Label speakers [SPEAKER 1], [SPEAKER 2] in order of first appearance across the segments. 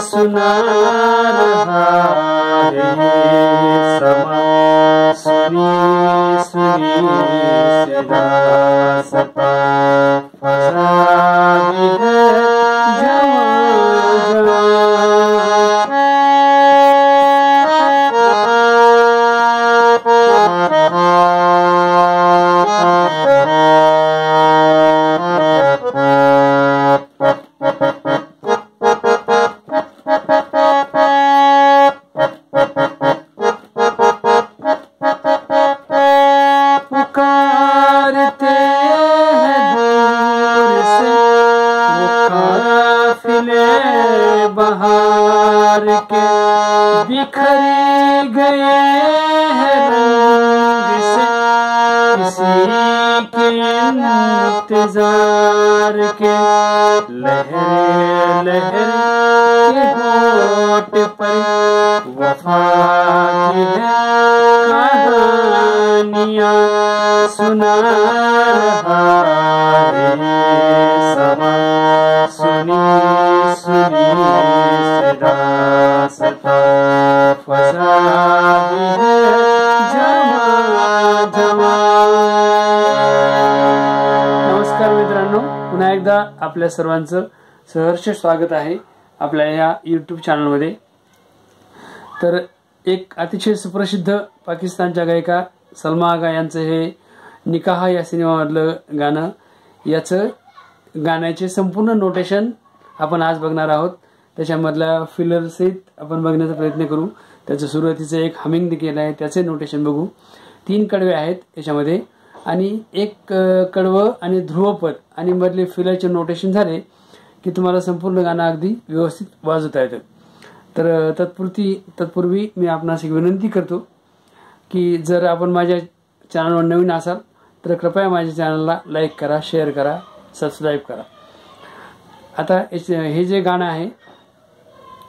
[SPEAKER 1] सुना रहा है समा सुनी सुनी सदा सता फसा भी है जवां पुकारते हैं दूर से वो काफिले बहार के बिखर गए हैं रंग से किसी के इंतजार के लहर लहर के होठ पर वफा की है कहानियां सुना रहा है समा सुनी सुनी सदा सता फसा भी है जवां जवां। नमस्कार मित्रांनो, पुन्हा एकदा आपल्या सर्वांचं सहर्ष स्वागत आहे आपल्या या यूट्यूब चॅनलमध्ये। तर एक अतिशय सुप्रसिद्ध पाकिस्तानच्या गायिका सलमा आगा यांचं हे निकाह या सिनेमामधलं गाणं, याचं गाण्याचे संपूर्ण नोटेशन आपण आज बघणार आहोत। त्याच्यामधल्या फिलर सहित आपण बघण्याचा प्रयत्न करू। त्याचं सुरुवातीचं एक हमिंग केलं आहे, त्याचे नोटेशन बघू। 3 कडवे आहेत याच्यामध्ये आणि एक कडवं आणि ध्रुवपद आणि मधले फिलरचे नोटेशन झाले की तुम्हाला संपूर्ण गाणं अगदी व्यवस्थित वाजवता येतं। तर तत्पूर्वी मी आपणास एक विनंती करतो की जर आपण माझ्या चॅनलवर नवीन असाल तर कृपया माझ्या चॅनलला लाईक करा, शेअर करा, सबस्क्राईब करा। आता हे जे गाणं आहे,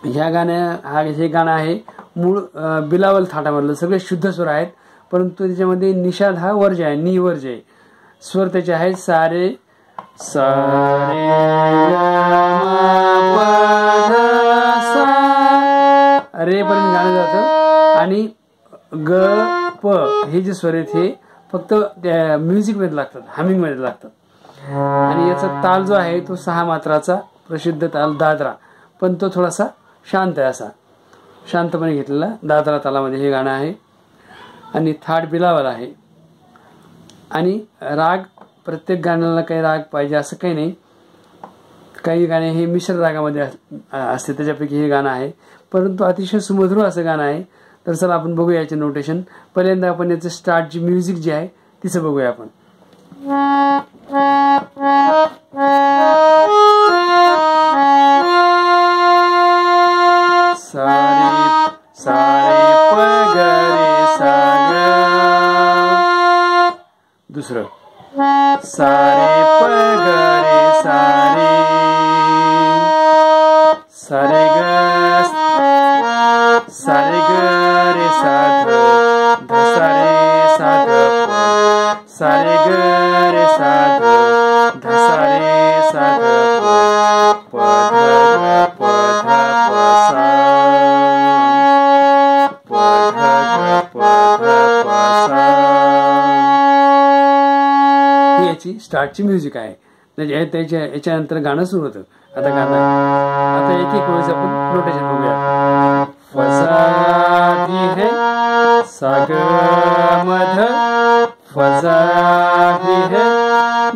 [SPEAKER 1] हे गाणं आहे मूळ बिलावल थाटामधलं। सगळे शुद्ध स्वर आहेत, परंतु त्याच्यामध्ये निषाद हा वर्ज्य आहे, नी वर्ज्य आहे। स्वर त्याचे आहेत सारे सारे रे पर्यंत गाणं जातं आणि ग प हे जे स्वर आहेत हे फक्त म्युझिक मध्ये लागतात, हमिंग मध्ये लागतात। आणि याचा ताल जो आहे तो 6 मात्राचा प्रसिद्ध ताल दादरा, पण तो थोडासा शांत आहे, असा शांतपणे घेतलेला दादरा तालामध्ये हे गाणं आहे। आणि थाट बिलावल आहे आणि राग प्रत्येक गाण्याला काही राग पाहिजे असं काही नाही। काही गाणे हे मिश्र रागामध्ये असते, त्याच्यापैकी हे गाणं आहे, परंतु अतिशय सुमधुर असं गाणं आहे। तर चला आपण बघूया याचे नोटेशन। पहिल्यांदा आपण याचं स्टार्टची म्युझिक जी आहे तिचं बघूया आपण। सारे सारे प ग रे सा ग, दुसरं सारे प ग रे सा रे, सारे ग सारे ग रे सा ध ध सारे सा ध प, सारे ग रे सा ध ध सारे सा ध प, प ध ग प ध प सा, प ध ग प ध प सा। ही याची स्टार्टची म्युझिक आहे। याच्यानंतर गाणं सुरू होतं। आता एक एक वेळेस आपण नोटेशन बघूया। फसा भी है साग मध, फसा भी है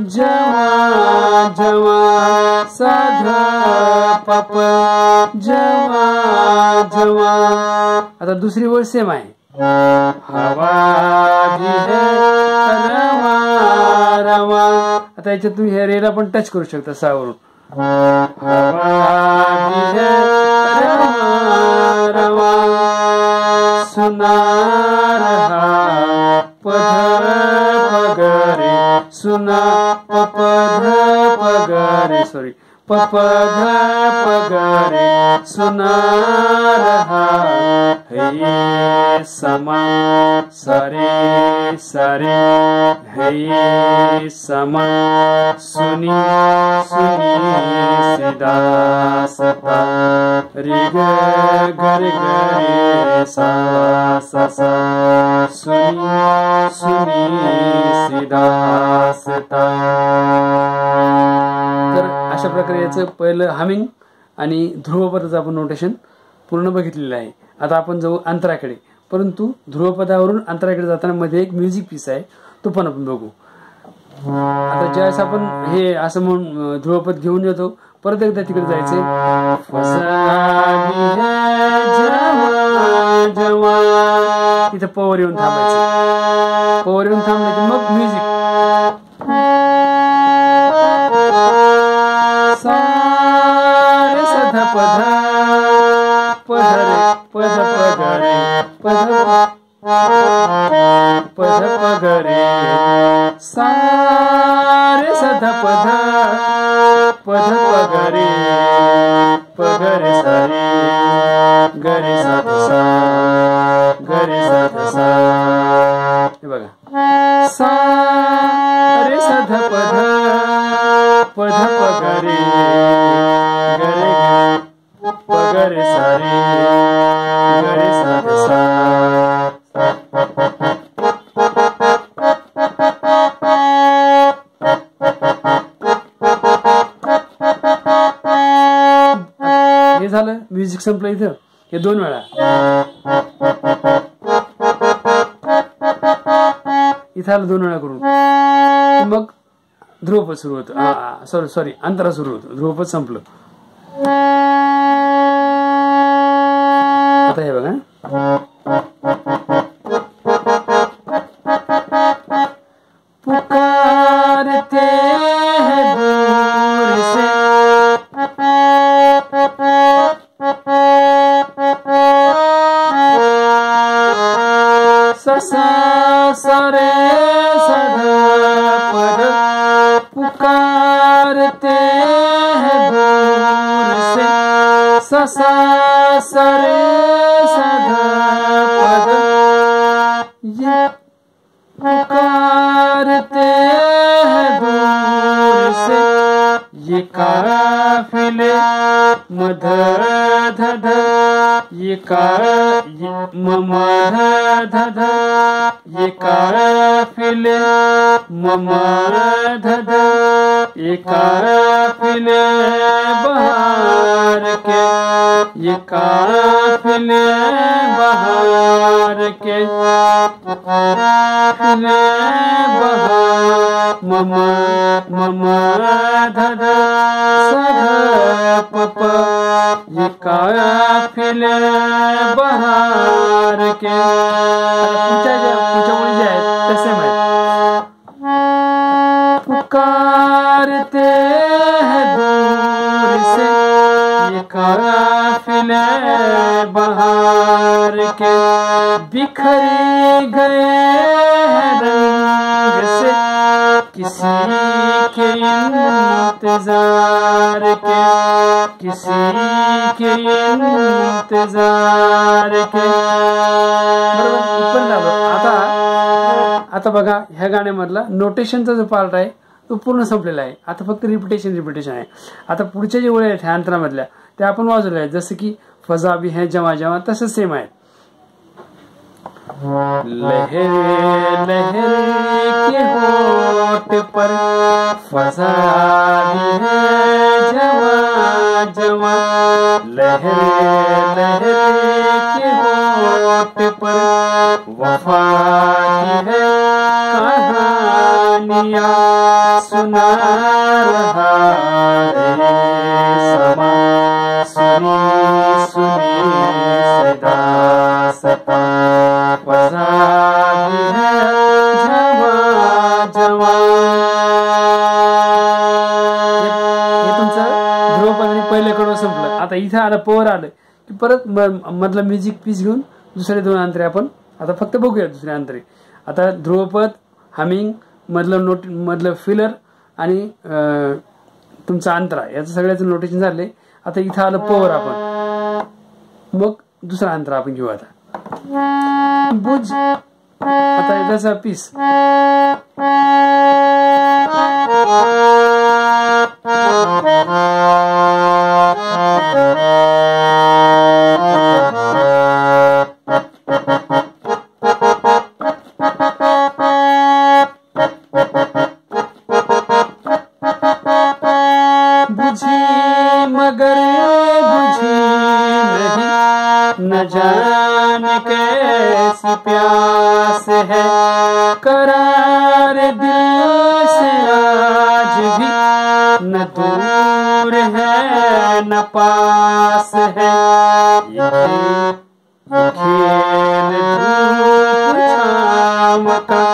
[SPEAKER 1] जवा जवा साध पप जवा जवा। आता दुसरी वर्ड सेम आहे। हवा भी है रवा रवा। आता याच्यात तुम्ही हे रेला पण टच करू शकता 6 वरून। हवा भी है रवा रवा सुना रहा पध पगरे, सुना पपध पगरे, सॉरी पपध पगरे सुना रहा है समा सरे सरे है समा सुनी सुनी सदा सता रे ग ग रे ग रे सा सा सा सुनी सुनी सिदा सता. तर अशा प्रकारे याचं पहिलं हमिंग आणि ध्रुवपदाचं आपण नोटेशन पूर्ण बघितलेलं आहे. आता आपण जाऊ अंतराकडे, परंतु ध्रुवपदावरून अंतराकडे जाताना मध्ये एक म्युझिक पीस आहे, तो पण आपण बघू. आता ज्यावेळेस आपण हे असं म्हणून ध्रुवपद घेऊन येतो, परत एकदा तिकडे जायचंय. इथं पवर येऊन थांबायचं. पवर येऊन थांबलं की मग म्युझिक सारे सधा पध पध रे पध पग रे पध पध पग रे सारे सधा पध पध पग रे पग रे सा रे ग रे सा सा ग रे सा सा. हे बघा सा रे सधा पध पध पग रे ग रे पग रे सा रे ग रे सा सा. हे झालं, म्युझिक संपलं इथं. हे 2 वेळा इथं आलं 2 वेळा करून मग ध्रुवपद सुरू होतं. सॉरी अंतरा सुरू होतं, ध्रुवपद संपलं. आता हे बघा पुकारते हैं दूर से सा सा रे सधा पद पुकारते हैं दूर से सा सा रे सधा पद ये पुकारते हैं दूर से ये काफिले मध धध ये मम धध ये काफिले मम धध ये काफिले बहार के ये काफिले बहार के काफिले बहार मम मम धध सध पप ये काफिले बहार के. पुढच्या मुली जे आहेत तसे माहित. पुकारते हैं दूर से ये काफिले बहार के बिखर गए हैं रंग से किसी के इंतजार के किसी के इंतजार के. आता बघा ह्या गाण्यामधला नोटेशनचा जो पार्ट आहे तो पूर्ण संपलेला आहे. आता फक्त रिपिटेशन आहे. आता पुढच्या जे ओळी आहेत ह्या अंतरामधल्या त्या आपण वाजवल्या आहेत, जसं की फजा भी है जमा जमा, तसं सेम आहे. लहर लहर के होठ पर फजा भी है जमा जमा लहर लहर के होठ पर वफा की है कहानियाँ सुना रहा है समा सुनी सुनी सदा सता फजा भी है जमा जमा. हे तुमचं ध्रुवपद पहिलं कडवं संपलं. आता इथं आलं पवर आलं की परत मधला म्युझिक पीस घेऊन दुसरे 2 अंतरे आपण आता फक्त बघूया. दुसरे अंतरे आता ध्रुवपद, हमिंग, मधलं फिलर आणि तुमचं अंतरा याचं सगळ्याचं नोटेशन झाले. आता इथं आलं पवर आपण, मग दुसरा अंतरा आपण घेऊ. आता बुझ आता याचा पीस न जाने कैसी प्यास है, करार दिल से आज भी न दूर है न पास है। ये खेल धूप छाँव का,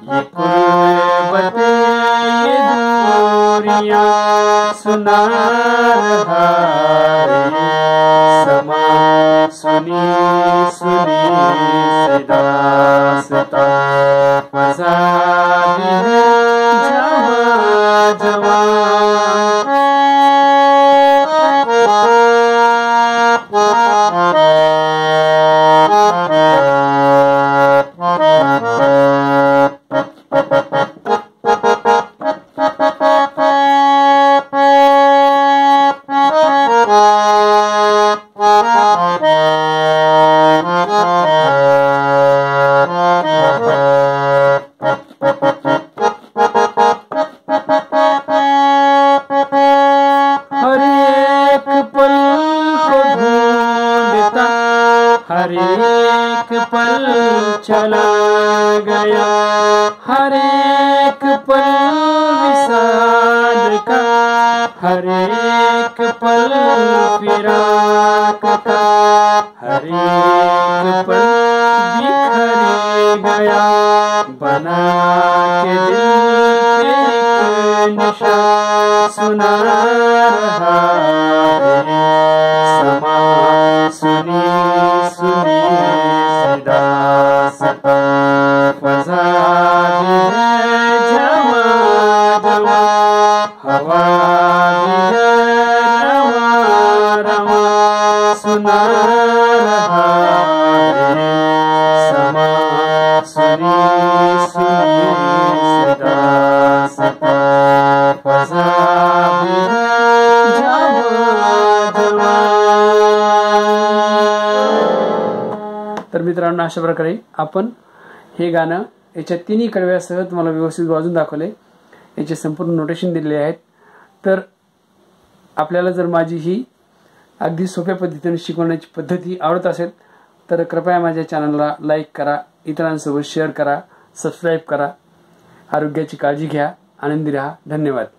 [SPEAKER 1] ये कुर्बतें ये दूरियां सुना रहा है समा। सुनी सुनी सी दास्तां फज़ा भी है जवां जवां। हर एक पल चला गया, हर एक पल विसाल का, हर एक पल फिराक का, हर एक पल बिखर गया, बना के दिल एक निशान सुना रहा है समा। सुनी सुनी सी दास्तां फज़ा भी है जवां जवां, हवा भी है रवां रवां सुना रहा है समा। सुनी सुनी सी दास्तां फज़ा भी है जवां जवां। तर मित्रांनो, अशा प्रकारे आपण हे गाणं याच्या तिन्ही कडव्यासह तुम्हाला व्यवस्थित वाजून दाखवले, याचे संपूर्ण नोटेशन दिलेले आहेत। तर आपल्याला जर माझी ही अगदी सोप्या पद्धतीने शिकवण्याची पद्धती आवडत असेल तर कृपया माझ्या चॅनलला लाईक करा, इतरांसोबत शेअर करा, सबस्क्राईब करा। आरोग्याची काळजी घ्या, आनंदी राहा। धन्यवाद।